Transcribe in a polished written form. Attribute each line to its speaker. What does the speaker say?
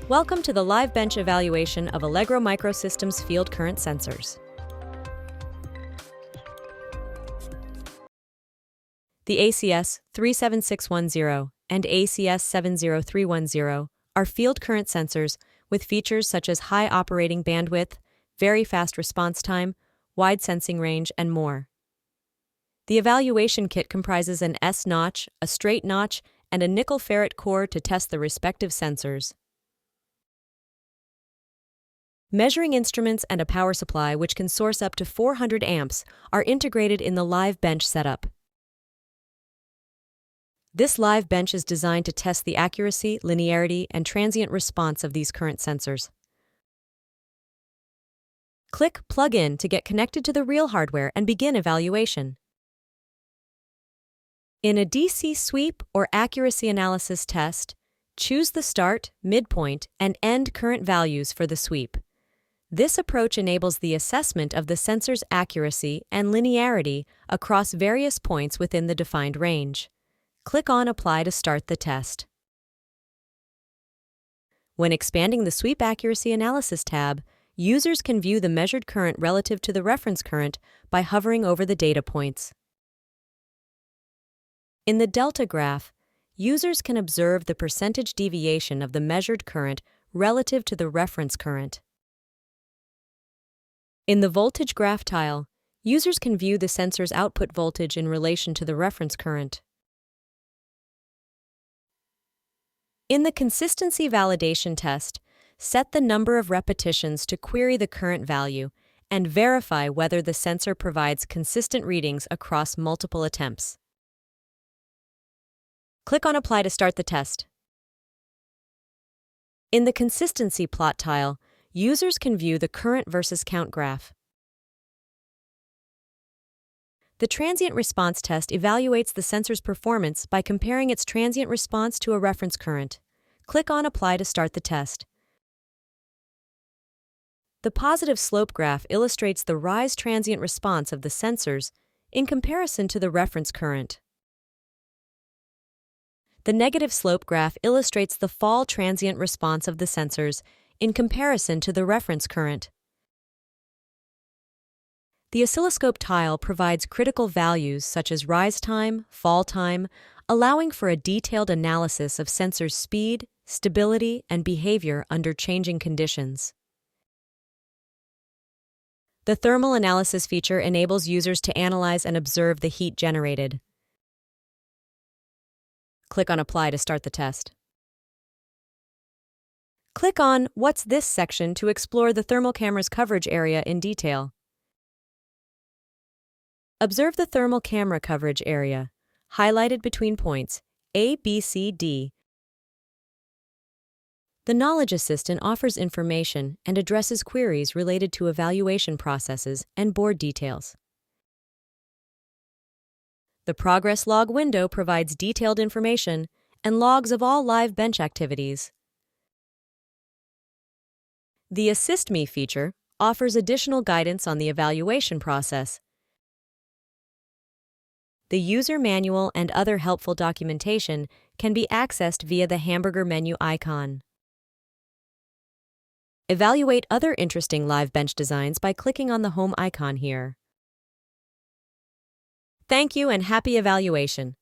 Speaker 1: Welcome to the live bench evaluation of Allegro Microsystem's field current sensors. The ACS37610 and ACS70310 are field current sensors with features such as high operating bandwidth, very fast response time, wide sensing range, and more. The evaluation kit comprises an S-Notch, a Straight Notch, and a nickel-ferrite core to test the respective sensors. Measuring instruments and a power supply which can source up to 400 amps are integrated in the live bench setup. This live bench is designed to test the accuracy, linearity, and transient response of these current sensors. Click Plug In to get connected to the real hardware and begin evaluation. In a DC sweep or accuracy analysis test, choose the start, midpoint, and end current values for the sweep. This approach enables the assessment of the sensor's accuracy and linearity across various points within the defined range. Click on Apply to start the test. When expanding the Sweep Accuracy Analysis tab, users can view the measured current relative to the reference current by hovering over the data points. In the delta graph, users can observe the percentage deviation of the measured current relative to the reference current. In the voltage graph tile, users can view the sensor's output voltage in relation to the reference current. In the consistency validation test, set the number of repetitions to query the current value and verify whether the sensor provides consistent readings across multiple attempts. Click on Apply to start the test. In the consistency plot tile, users can view the current versus count graph. The transient response test evaluates the sensor's performance by comparing its transient response to a reference current. Click on Apply to start the test. The positive slope graph illustrates the rise transient response of the sensors in comparison to the reference current. The negative slope graph illustrates the fall transient response of the sensors in comparison to the reference current. The oscilloscope tile provides critical values such as rise time, fall time, allowing for a detailed analysis of sensors' speed, stability, and behavior under changing conditions. The thermal analysis feature enables users to analyze and observe the heat generated. Click on Apply to start the test. Click on What's This section to explore the thermal camera's coverage area in detail. Observe the thermal camera coverage area, highlighted between points A, B, C, D. The Knowledge Assistant offers information and addresses queries related to evaluation processes and board details. The Progress Log window provides detailed information and logs of all live bench activities. The Assist Me feature offers additional guidance on the evaluation process. The user manual and other helpful documentation can be accessed via the hamburger menu icon. Evaluate other interesting live bench designs by clicking on the home icon here. Thank you and happy evaluation!